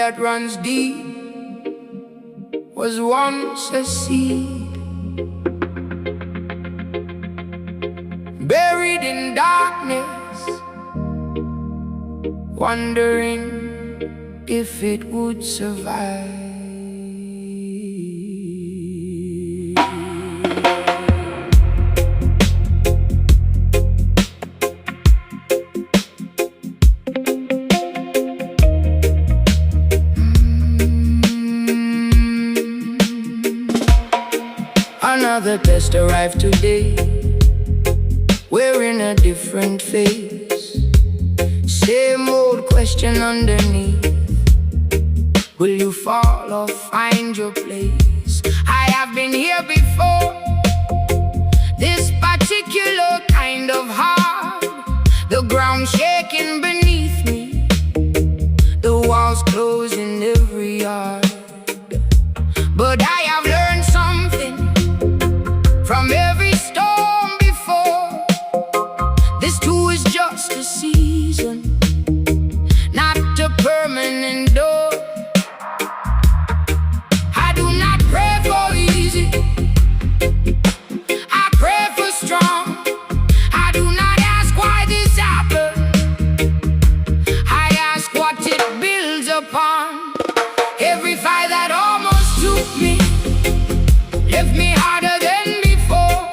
that runs deep was once a seed, buried in darkness, wondering if it would survive. Another test arrived today. We're in a different phase. Same old question underneath. Will you fall or find your place? I have been here before. This particular kind of hard. The ground shaking beneath me, the walls closing every yard. But I have learned something from every storm before. This too is just a season, not a permanent door. I do not pray for easy, I pray for strong. I do not ask why this happened, I ask what it builds upon. Every fire that almost took me left me harder than before.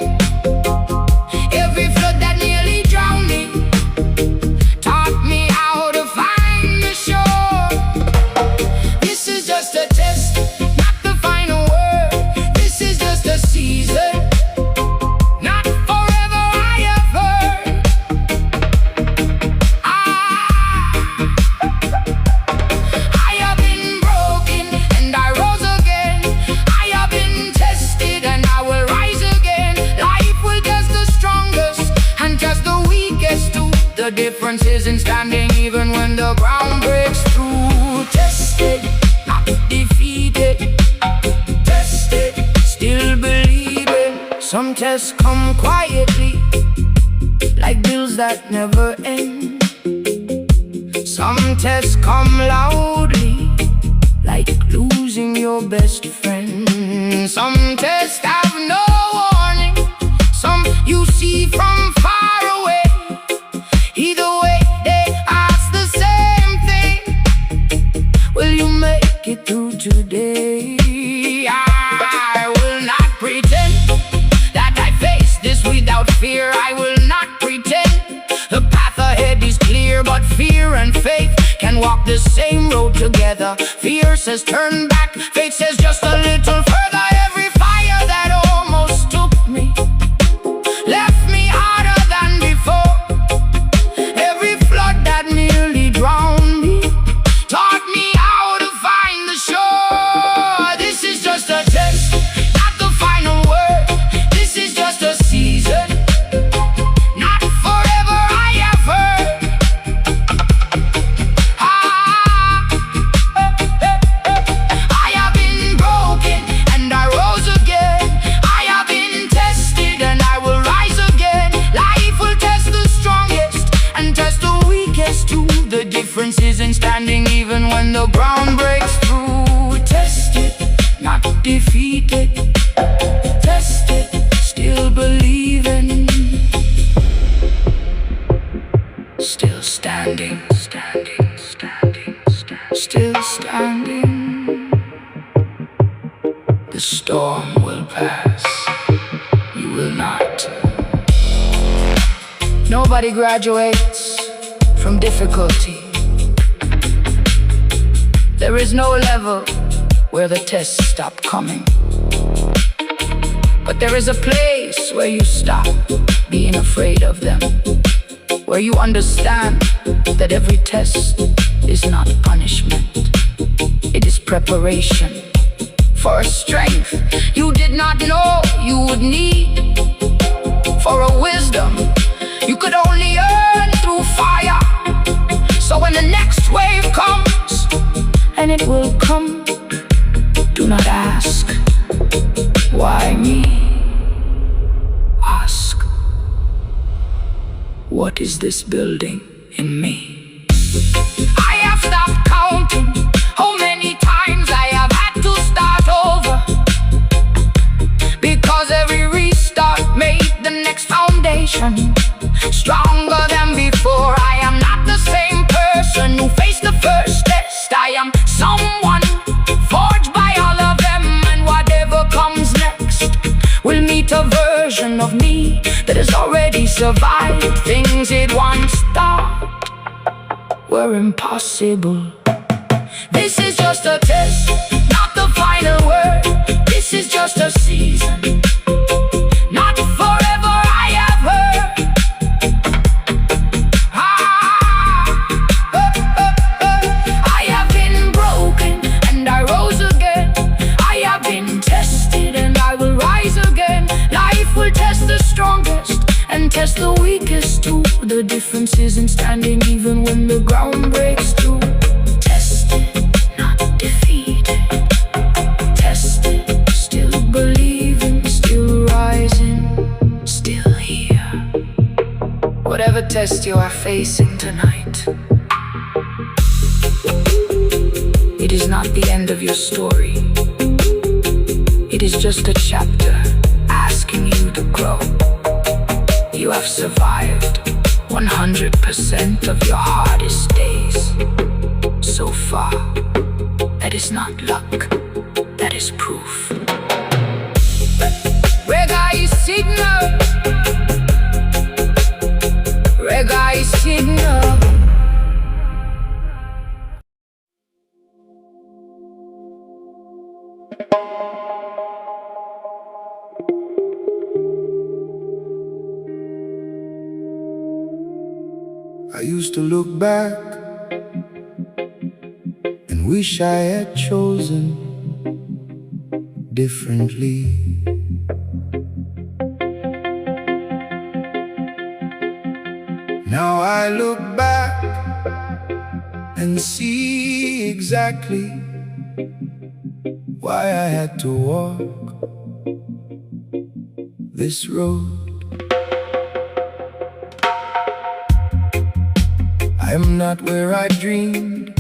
Every flood that nearly drowned me taught me how to find the shore. This is just a test, not the final word. This is just a season, not forever, I have heard. I have been broken and I rose again. I have been tested and I will rise again. Life will test the strongest and test the weakest too. The difference is in standing even when the ground breaks through. Tested, not defeated. Tested, still believing. Some tests come quietly, like bills that never end. Some tests come loudly, like losing your best friend. Some tests have no warning, some you see from far away. Either way, they ask the same thing: will you make it through today? I will not pretend that I face this without fear. I will not pretend the path ahead is clear, but fear and faith can walk the same road together. Fear says turn back, faith says just a little further. Every fire that almost took me left me harder than before. Every flood that nearly drowned me taught me how to find the shore. This is just a test, not the final word. This is just a season, not forever, I have heard. I have been broken and I rose again. I have been tested and I will rise again. Life will test the strongest and test the weakest too. The difference is in standing even when the ground breaks through. Tested, not defeated. Tested, still believing. Still standing, standing, standing, standing. Still standing. The storm will pass, you will not. Nobody graduates from difficulty. There is no level where the tests stop coming, but there is a place where you stop being afraid of them, where you understand that every test is not punishment, it is preparation for a strength you did not know you would need, for a wisdom you could only earn through fire. So when the next wave comes, and it will come, do not ask, why me? Ask, what is this building in me? I have stopped counting how many survived things it once thought were impossible. This is just a test, not the final word. This is just a season, not forever, I have heard. I have been broken and I rose again. I have been tested and I will rise again. Life will test the strongest and test the weakest too. The difference isn't standing even when the ground breaks through. Tested, not defeated. Tested, still believing, still rising, still here. Whatever test you are facing tonight, it is not the end of your story. It is just a chapter asking you to grow. You have survived 100% of your hardest days so far. That is not luck, that is proof. Reggae-signal, Reggae-signal. I used to look back and wish I had chosen differently. Now I look back and see exactly why I had to walk this road. I'm not where I dreamed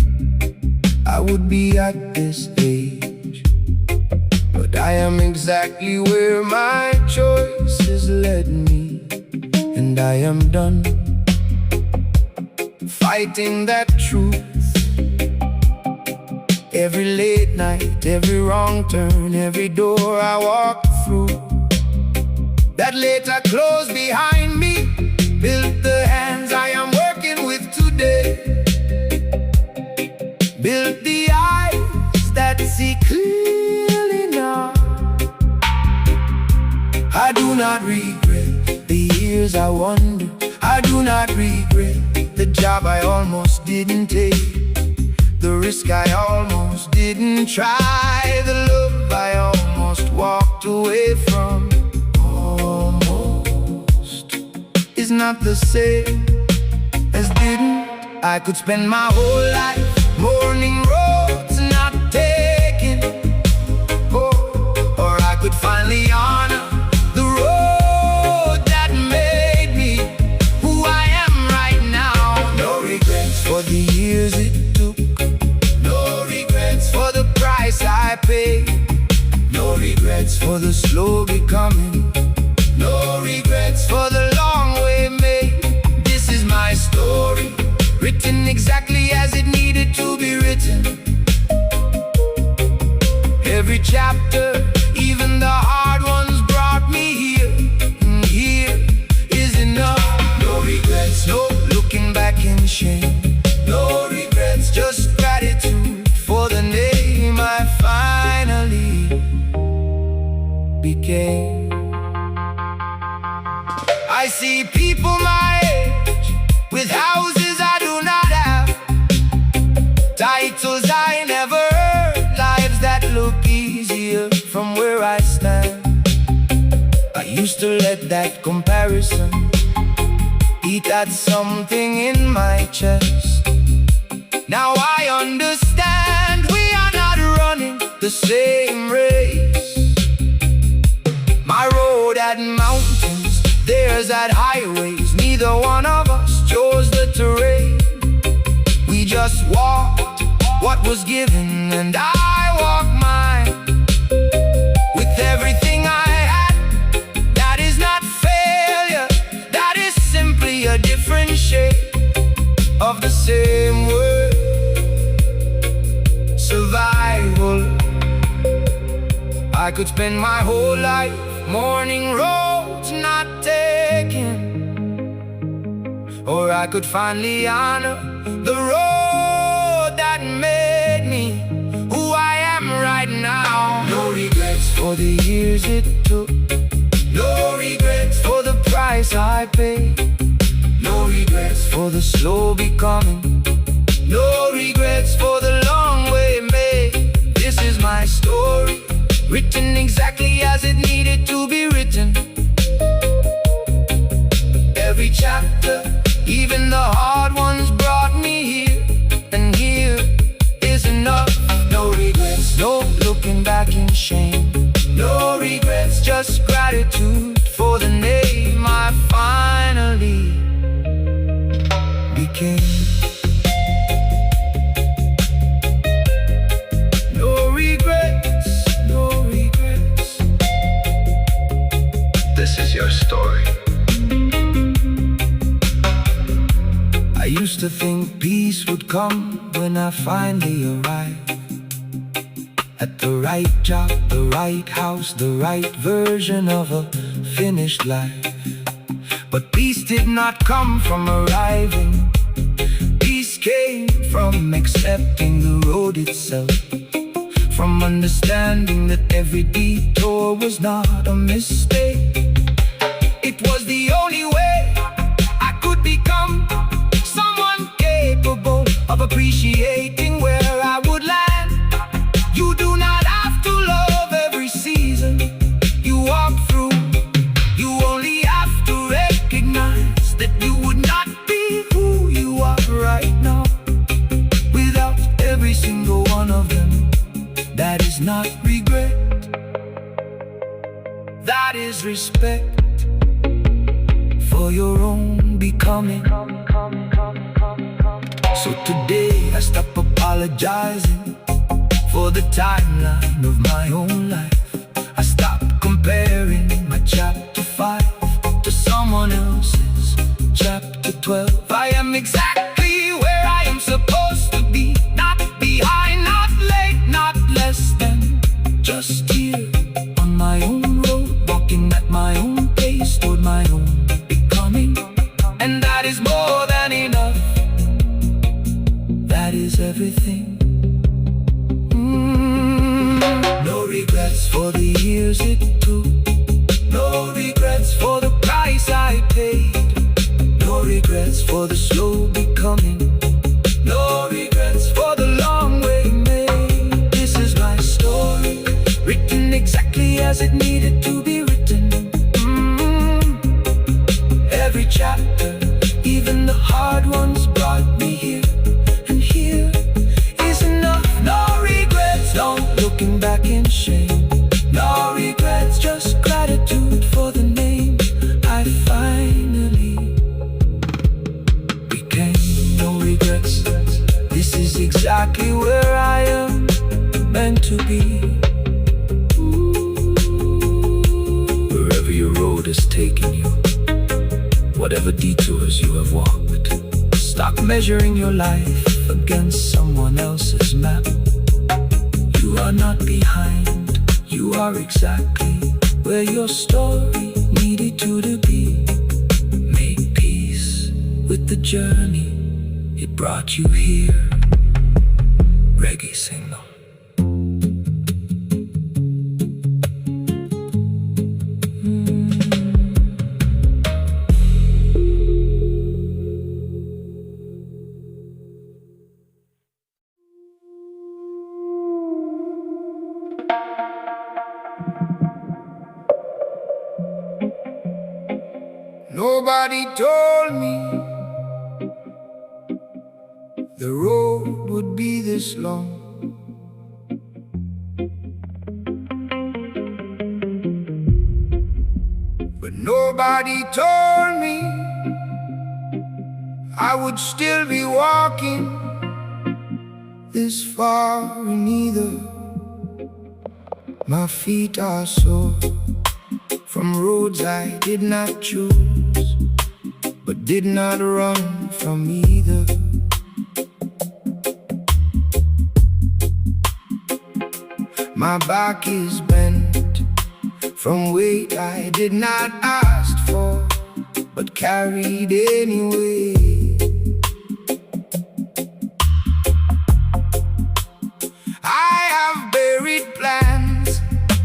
I would be at this age, but I am exactly where my choices led me. And I am done fighting that truth. Every late night, every wrong turn, every door I walk through, that later closed behind me, built the hands I am working with today, built the eyes that see clearly now. I do not regret the years I wondered. I do not regret the job I almost didn't take, the risk I almost didn't try, the love I almost walked away from. Almost is not the same as didn't. I could spend my whole life mourning roads not taken, or I could finally honor the road that made me who I am right now. No regrets for the years it took, no regrets for the price I paid, no regrets for the slow becoming, no regrets for the long way made. This is my story, written exactly as it needed to be written. Every chapter, even the hard ones, brought me here, and here is enough. No regrets, no looking back in shame, no regrets, just gratitude for the name I finally became. I see people my age with houses I do not have, titles I never heard, lives that look easier from where I stand. I used to let that comparison eat at something in my chest. Now I understand we are not running the same race. My road had mountains, theirs had highways. Neither one of us chose the terrain. We just walked what was given, and I walked mine with everything I had. That is not failure, that is simply a different shape of the same word. Survival. I could spend my whole life mourning roads not taken, or I could finally honor the road that made me who I am right now. No regrets for the years it took, no regrets for the price I paid, no regrets for the slow becoming, no regrets for the long way made. This is my story, written exactly as it needed to be written. Every chapter, even the hard ones, brought me here, and here is enough. No regrets, no looking back in shame, no regrets, just gratitude for the name I finally became. No regrets, no regrets. This is your story. I used to think peace would come when I finally arrived at the right job, the right house, the right version of a finished life. But peace did not come from arriving. Peace came from accepting the road itself, from understanding that every detour was not a mistake. It was the only way I could become someone capable of appreciating where I would land. You do not have to love every season you walk through. You only have to recognize that you would not be who you are right now without every single one of them. That is not regret, that is respect for your own becoming. So today I stop apologizing for the timeline of my own life. I stop comparing my chapter 5 to someone else's chapter 12. I am exactly where I am supposed to be, not behind, not late, not less than, just here on my own road, walking at my own pace toward my own becoming. And that is more than enough, that is everything. No regrets for the years it took, no regrets for the price I paid, no regrets for the slow becoming, no regrets for the long way made. This is my story, written exactly as it needed to be written. Every chapter, even the hard ones, brought me here, and here is enough. No regrets, no looking back in shame, no regrets, just gratitude for the name I finally became. No regrets, this is exactly where I am meant to be. Wherever your road has taken you, whatever detours you have walked, stop measuring your life against someone else's map. You are not behind, you are exactly where your story needed to be. Make peace with the journey, it brought you here. Reggae Signal. Nobody told me the road would be this long. But nobody told me I would still be walking this far, and either my feet are sore from roads I did not choose, but did not run from either. My back is bent from weight I did not ask for, but carried anyway. I have buried plans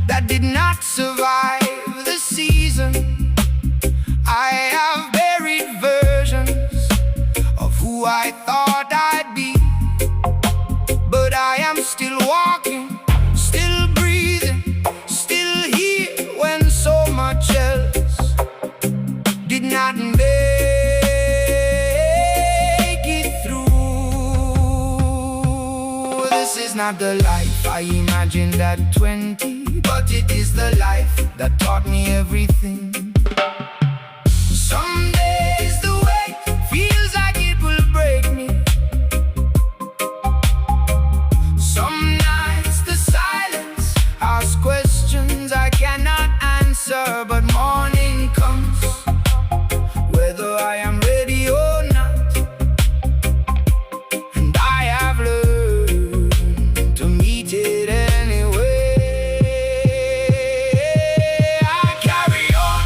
that did not survive the season. I have buried versions of who I thought I'd be, but I am still walking, still breathing, still here when so much else did not make it through. This is not the life I imagined at 20, but it is the life that taught me everything. Some days the weight feels like it will break me. Some nights the silence asks questions I cannot answer, but morning comes whether I am ready or not, and I have learned to meet it anyway. I carry on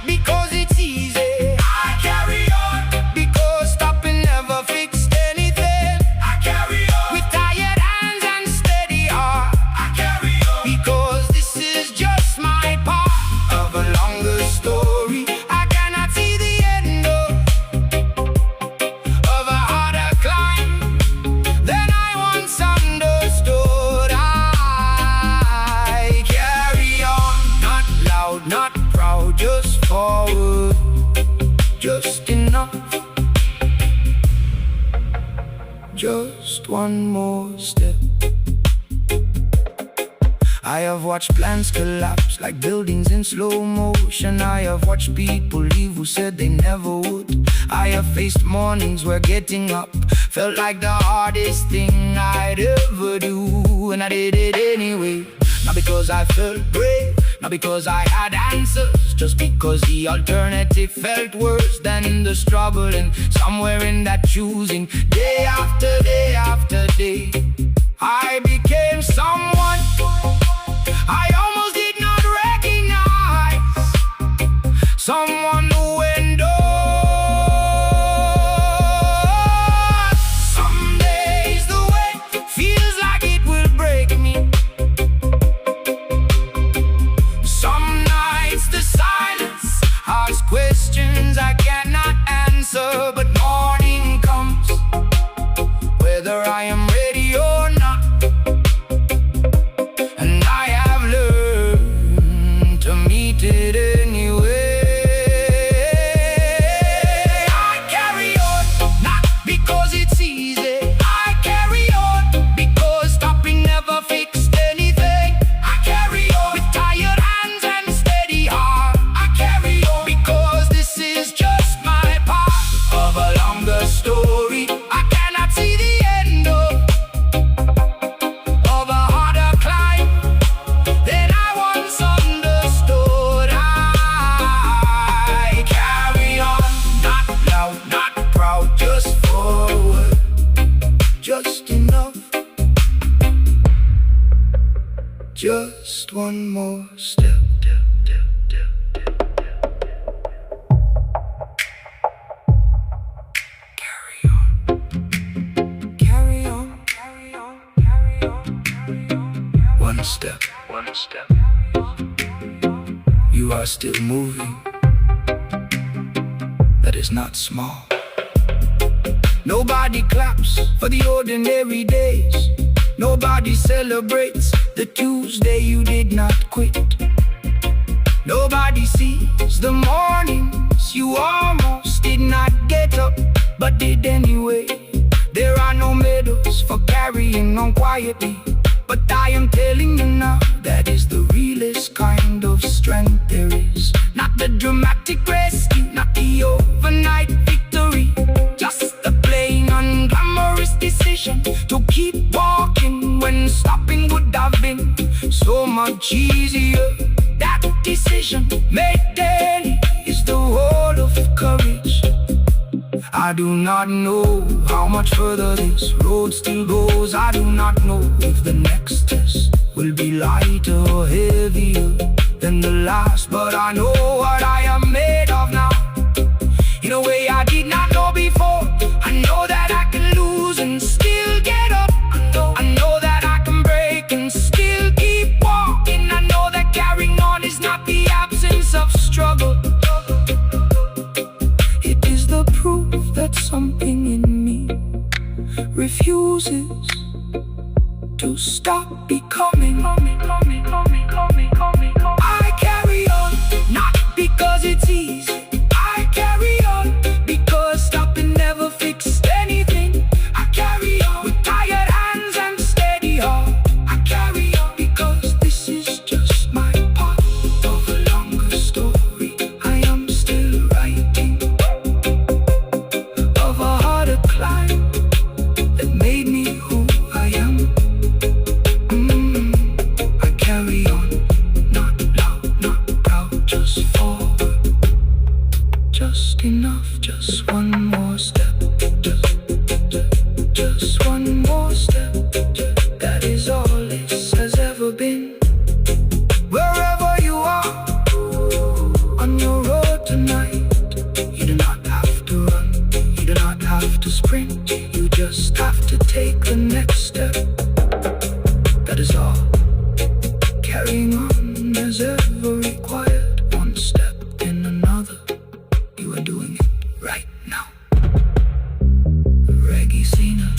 because it's easy. I carry on because stopping never fixed anything. I carry on with tired hands and steady heart. I carry on because this is just my part of a longer story. I cannot see the end of a harder climb than I once understood. I carry on, not loud, not proud, just forward, just enough. Just one more step. I have watched plans collapse like buildings in slow motion. I have watched people leave who said they never would. I have faced mornings where getting up felt like the hardest thing I'd ever do, and I did it anyway. Not because I felt brave, not because I had answers, just because the alternative felt worse than the struggle. And somewhere in that choosing, day after day after day, I became someone I almost did not recognize. Someone who endured. Some days the weight feels like it will break me. Some nights the silence asks questions I cannot answer, but morning comes whether I am ready or not, and I have learned to meet it anyway. I carry on, not because it's easy. I carry on because stopping never fixed anything. I carry on with tired hands and steady heart. I carry on because this is just my part of a longer story. I cannot see the end of a harder climb than I once understood. I carry on, not loud, not proud, just forward, just enough. Just one more step. Carry on, carry on, carry on, carry on, carry on. One step, one step. You are still moving. That is not small. Nobody claps for the ordinary days. Nobody celebrates the Tuesday you did not quit. Nobody sees the mornings you almost did not get up, but did anyway. There are no medals for carrying on quietly, but I am telling you now, that is the realest kind of strength there is. Not the dramatic rescue, not the overnight victory, just the plain unglamorous decision to keep walking when stopping would have been so much easier. That decision made daily is the wall of courage. I do not know how much further this road still goes. I do not know if the next test will be lighter or heavier than the last, but I know what I am made of now. refuses to stop becoming. I carry on, not because it's easy. I carry on because stopping never fixed anything. I carry on with tired hands and steady heart. I carry on because this is just my part of a longer story I am still writing, of a harder climb that made me who I am. I carry on, not loud, not proud, just forward, just enough, just one more step, just one more step. That is all this has ever been. Wherever you are on your road tonight, you do not have to run, you do not have to sprint, you just have to take the next step. That is all carrying on has ever required. One step in another, you are doing it right now. REGGAESIGNAL.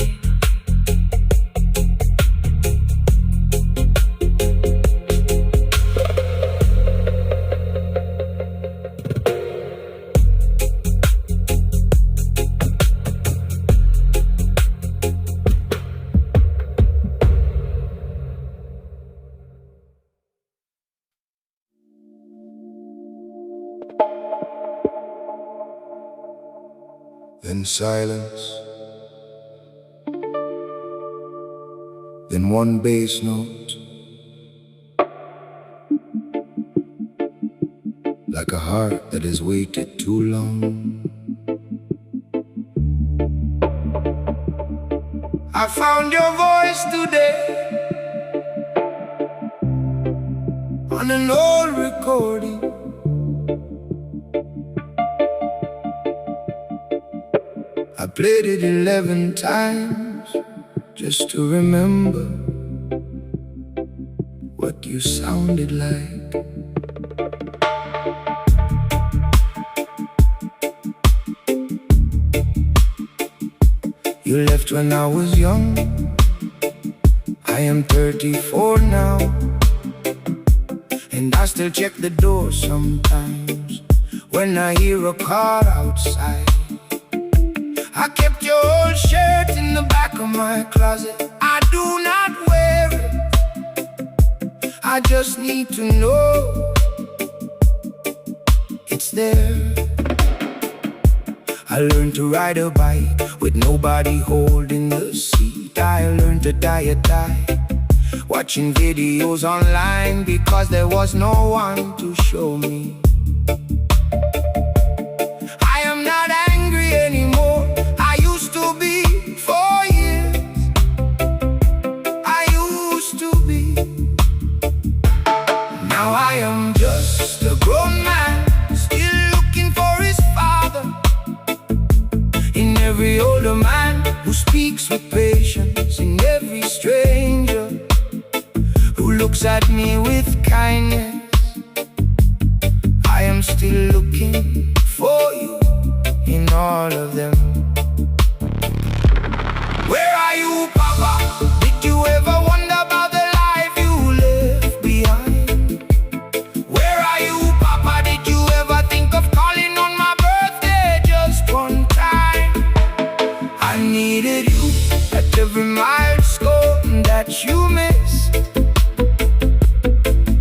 Then silence, then one bass note, like a heart that has waited too long. I found your voice today on an old recording. I played it 11 times just to remember what you sounded like. You left when I was young, I am 34 now, and I still check the door sometimes when I hear a car outside. I kept your old shirt in the back of my closet. I do not wear it, I just need to know it's there. I learned to ride a bike with nobody holding the seat. I learned to die a die, watching videos online because there was no one to show me. I am not angry anymore. I used to be for years. I used to be. Now I am just a grown man, still looking for his father in every older man who speaks with patience, in every stranger who looks at me with kindness. I am still looking for you in all of them. Where are you, Papa? Did you ever wonder about the life you left behind? Where are you, Papa? Did you ever think of calling on my birthday just one time? I needed you at every milestone that you missed.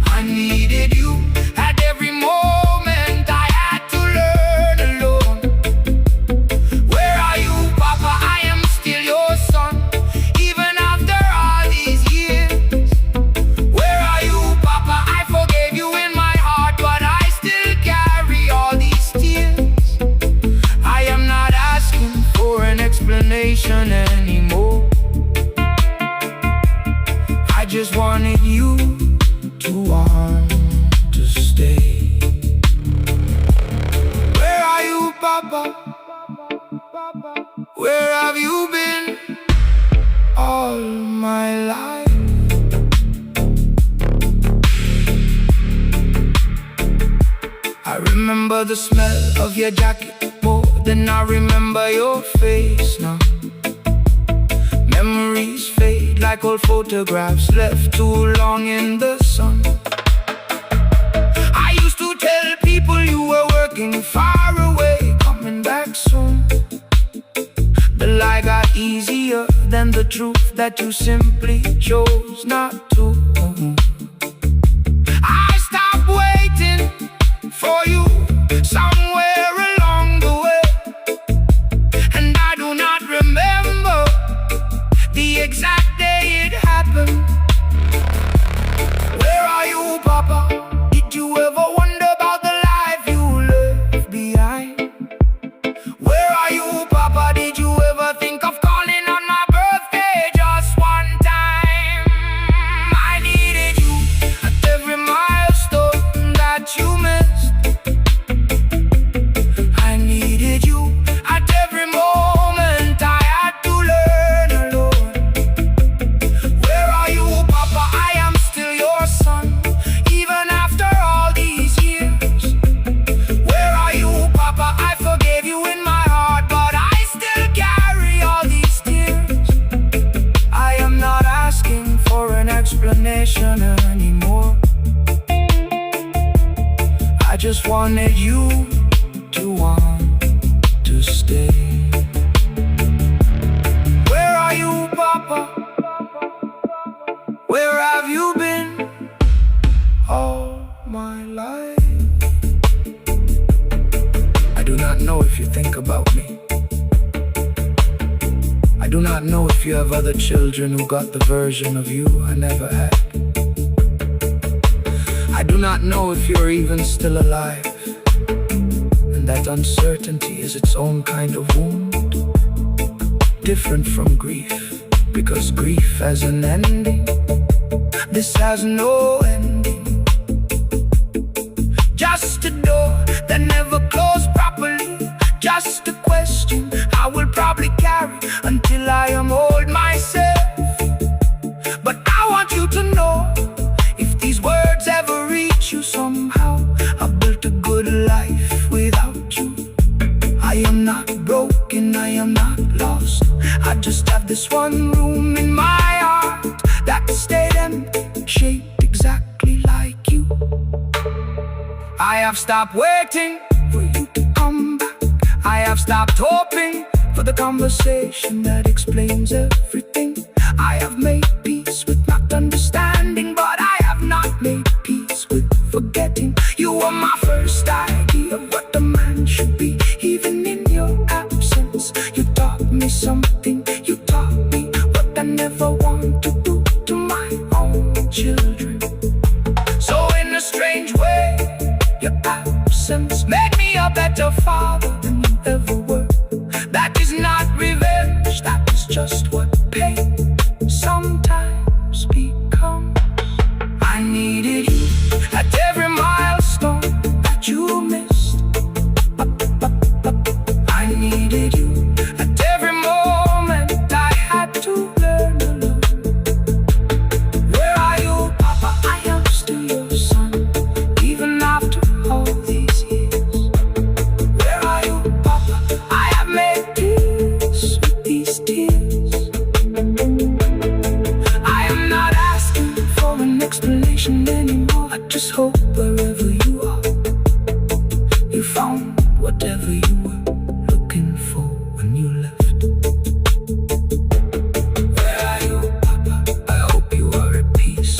I needed you at every moment I had to learn alone. Where are you, Papa? I am still your son, even after all these years. Where are you, Papa? I forgave you in my heart, but I still carry all these tears. I am not asking for an explanation anymore. I just wanted you to want to stay. Where are you, Papa? Where have you been all my life? I remember the smell of your jacket more than I remember your face now. memories fade like old photographs left too long in the sun. I used to tell people you were working far away, coming back soon. The lie got easier than the truth that you simply chose not to. I stopped waiting for you somewhere along the way, and I do not remember the exact day it happened. Where are you, Papa? Did you ever wonder about the life you left behind? Where are you, Papa? Did you ever think of calling on my birthday just one time? I needed you at every milestone that you missed. I needed you at every moment I had to learn alone. Where are you, Papa? I am still your son, even after all these years. Where are you, Papa? I forgave you in my heart, but I still carry all these tears. I am not asking for an explanation anymore. I just wanted you to want to stay. Where are you, Papa? Where have you been all my life? I do not know if you think about me. I do not know if you have other children who got the version of you I never had. I do not know if you're even still alive, and that uncertainty is its own kind of wound, different from grief, because grief has an ending. This has no ending, just a door that never closed properly, just a question I will probably carry until I am old myself. But I want you to know, if these words ever reach you somehow, I built a good life without you. I am not broken, I am not lost. I just have this one room in my heart that stayed empty, shaped exactly like you. I have stopped waiting for you to come back. I have stopped hoping for the conversation that explains everything. I have made peace with not understanding, but I have not made peace with forgetting. You were my first idea of what a man should be. Even in your absence, you taught me something. You taught me what I never want to do to my own children. So in a strange way, your absence made me a better father than you ever were. That is not revenge, that is just what pain sometimes becomes. I needed you at every milestone that you missed. I needed you at every moment I had to learn alone. Where are you, Papa? I am still your son, even after all these years. Where are you, Papa? I have made peace with these tears. I am not asking for an explanation anymore. I just hope wherever you are, you found whatever you were looking for when you left. Where are you, Papa? I hope you are at peace,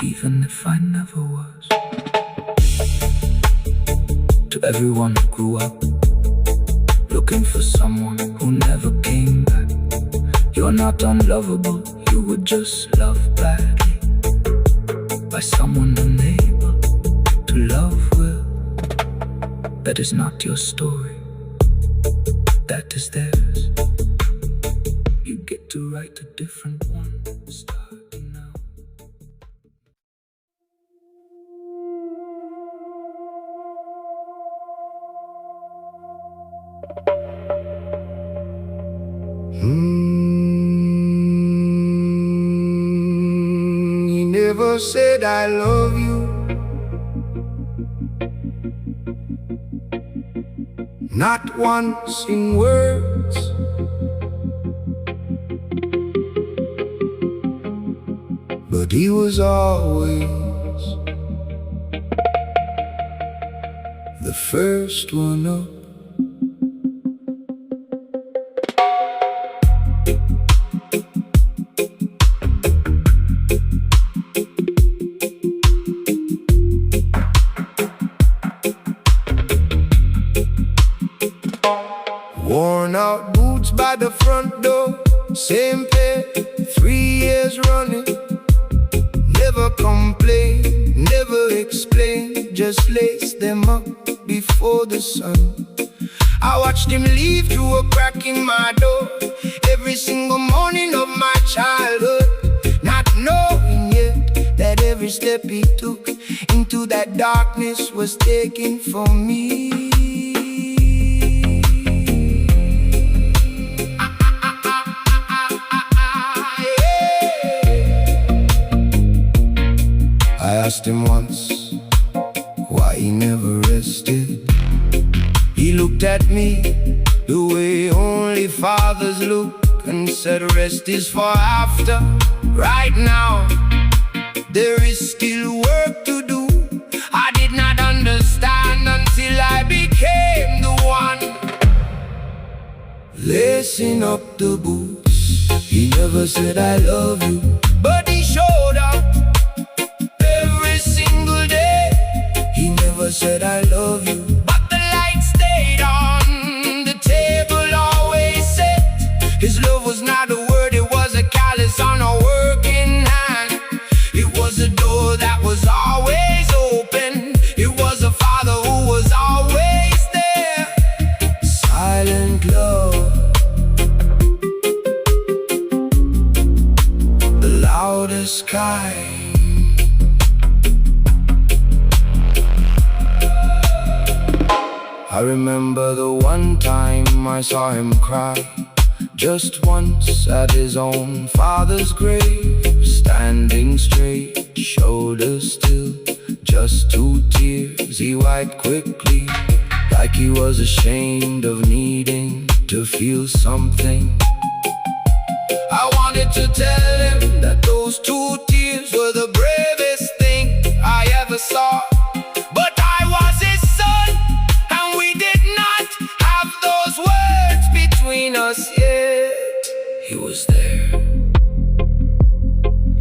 even if I never was. To everyone who grew up looking for someone who never came back, you're not unlovable, you were just loved badly by someone unable to love well. That is not your story, that is theirs. You get to write a different one starting now. You never said I love you, not once in words. but he was always the first one up. Worn out boots by the front door, same pair, 3 years running. Never complain, never explain, just lace them up before the sun. I watched him leave through a crack in my door every single morning of my childhood, not knowing yet that every step he took into that darkness was taken from me. I asked him once why he never rested. He looked at me the way only fathers look and said, rest is for after. Right now, there is still work to do. I did not understand until I became the one lacing up the boots. He never said I love you, but he showed up every single day. He never said I love you, but the light stayed on, the table always set. His love was not a word, it was a callus on a working hand. It was a door that was always open. It was a father who was always there. Silent love, the loudest kind. I remember the one time I saw him cry, just once at his own father's grave. Standing straight, shoulders still, just 2 tears he wiped quickly, like he was ashamed of needing to feel something. I wanted to tell him that those 2 tears were the bravest thing I ever saw, but I was his son, and we did not have those words between us yet. He was there.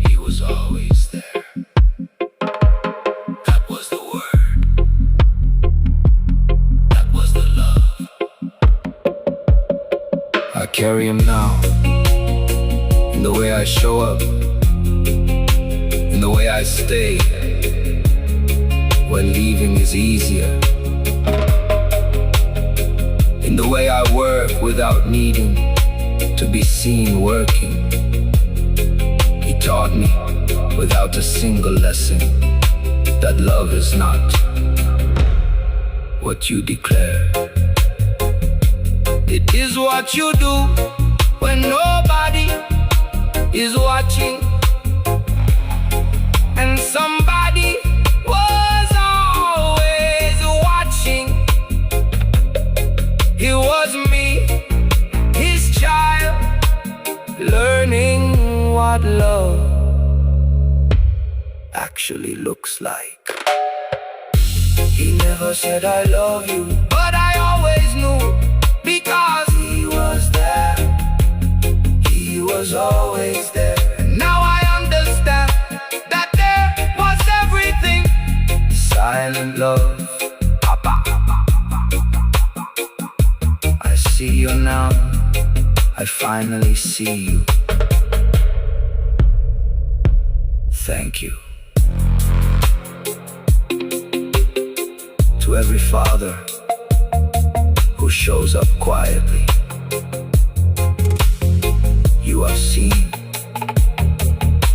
He was always there. That was the word. That was the love. I carry him now, in the way I show up, in the way I stay, when leaving is easier, in the way I work without needing to be seen working. He taught me without a single lesson that love is not what you declare. It is what you do when nobody is watching, and somebody was always watching. It was me, his child, learning what love actually looks like. He never said I love you, but I always knew, because he was there. He was always there. And now I understand that there was everything. Silent love. I see you now. I finally see you. Thank you. To every father who shows up quietly, you have seen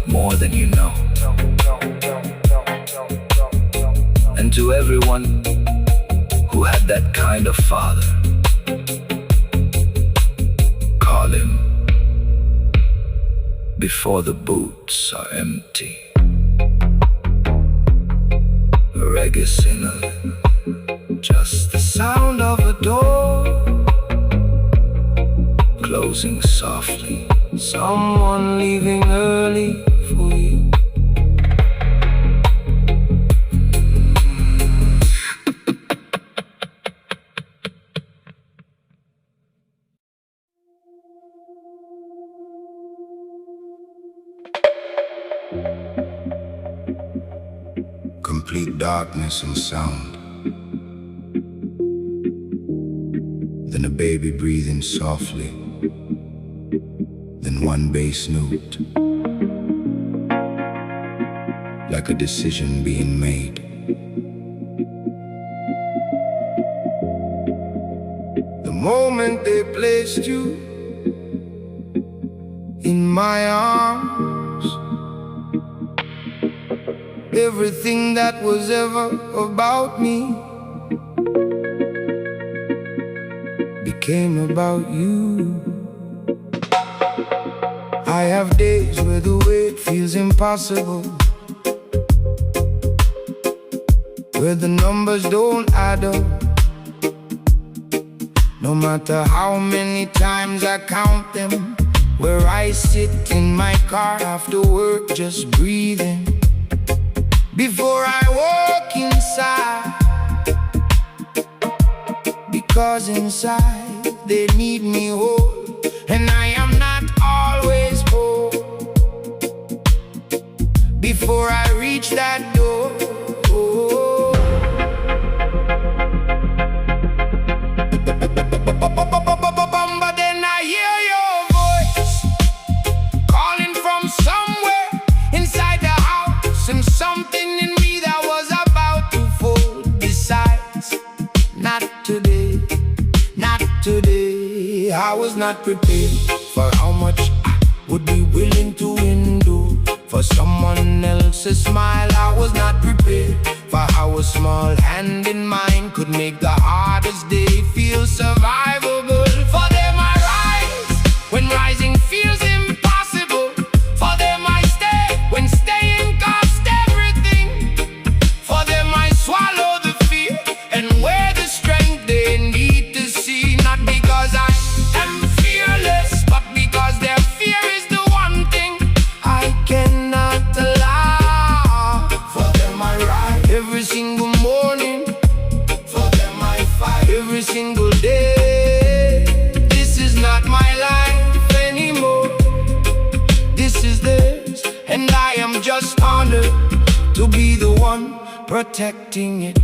more than you know. And to everyone who had that kind of father, call him before the boots are empty. Reggae-signal, just the sound of a door closing softly, someone leaving early for you. Complete darkness and sound. Then a baby breathing softly. Then one bass note, like a decision being made. The moment they placed you in my arms, everything that was ever about me became about you. I have days where the weight feels impossible, where the numbers don't add up. No matter how many times I count them, where I sit in my car after work just breathing before I walk inside, because inside they need me whole, and I am not always whole. Before I reach that door, but then I hear your voice calling from somewhere inside the house, and something in me that was about to fold decides, not today, not today. I was not prepared for how much I would be willing to endure for someone else's smile. I was not prepared for how a small hand in mine could make the hardest day feel survivable. For them I rise when rising feels impossible. For them I stay when staying cost everything. For them I swallow the fear and wear the strength they need to see. Not because I am fearless, but because their fear is the one thing I cannot allow. For them I rise every single morning. For them I fight every single day. This is not my life anymore, this is theirs, and I am just honored to be the one protecting it.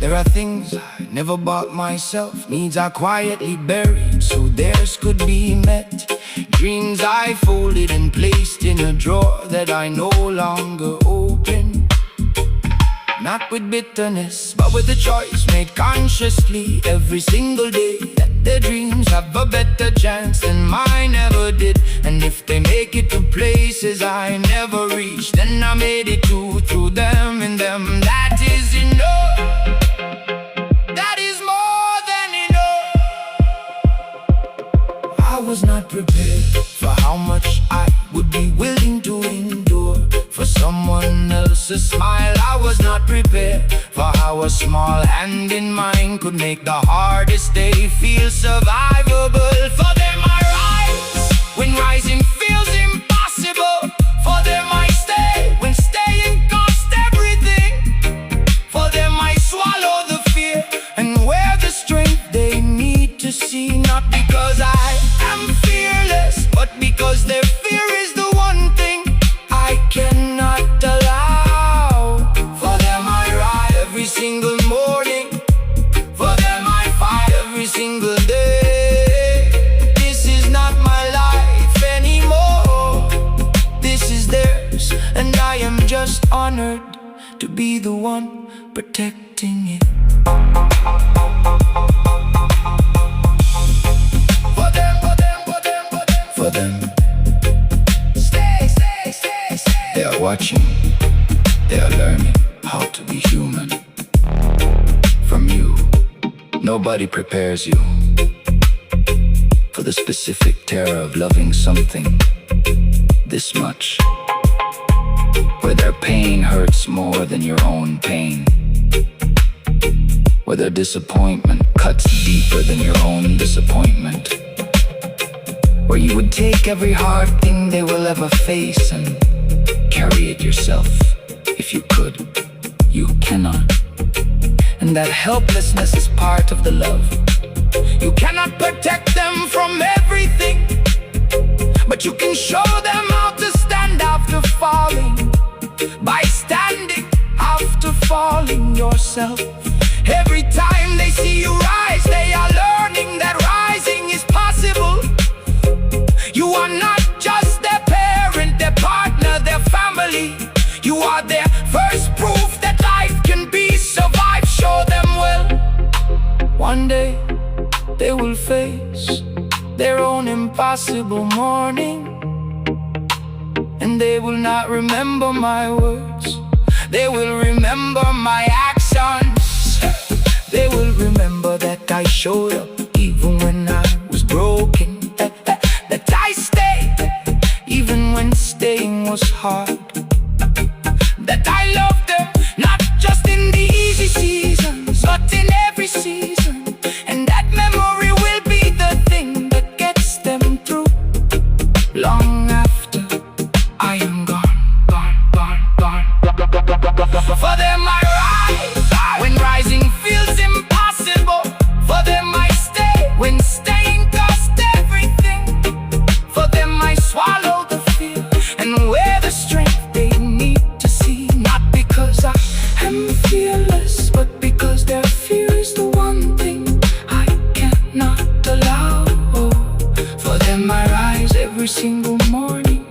There are things I never bought myself, needs I quietly buried so theirs could be met. Dreams I folded and placed in a drawer that I no longer open. Not with bitterness, but with a choice made consciously every single day, that their dreams have a better chance than mine ever did. And if they make it to places I never reached, then I made it through them and them. That is enough. That is more than enough. I was not prepared for how much I would be willing to endure for someone else's smile. I was not prepared for how a small hand in mine could make the hardest day feel survivable. For them I rise when rising feels impossible. For them I stay when staying cost everything. For them I swallow the fear and wear the strength they need to see. Not because I am fearless, but because their fear is the one thing I cannot allow. For them I rise every single morning. For them I fight every single day. This is not my life anymore, this is theirs, and I am just honored to be the one protecting it. For them, for them, for them, for them, for them. Stay, stay, stay, stay. They are watching, they are learning how to be human. From you, nobody prepares you for the specific terror of loving something this much, where their pain hurts more than your own pain, where their disappointment cuts deeper than your own disappointment, where you would take every hard thing they will ever face and carry it yourself if you could. You cannot. And that helplessness is part of the love. You cannot protect them from everything, But you can show them how to stand after falling, by standing after falling yourself. Every time they see you rise, they are learning that rising is possible. You are not just their parent, their partner, their family. You are their first proof that life can be survived. Show them well. One day they will face their own impossible morning, and they will not remember my words, they will remember my actions. They will remember that I showed up even when I was broken, that I stayed even when staying was hard, that I loved them not just in the easy seasons, but in every season. And that memory will be the thing that gets them through long after I am gone. For them I rise when rising feels impossible. For them I stay when staying cost everything. For them I swallow the fear and wear the strength they need to see. Not because I am fearless, but because their fear is the one thing I cannot allow. For them I rise every single morning.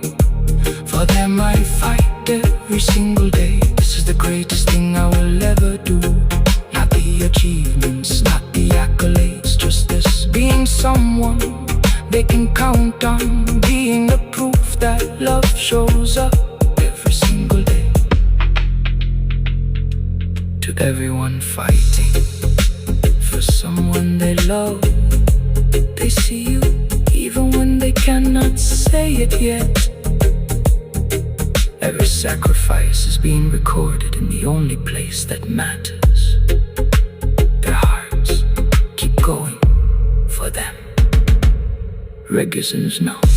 For them I fight every single day. This is the greatest thing I will ever do. Not the achievements, not the accolades, just this. Being someone they can count on. Being the proof that love shows up every single day. To everyone fighting for someone they love, they see you even when they cannot say it yet. Every sacrifice is being recorded in the only place that matters. Their hearts keep going for them. Reggaeesignal.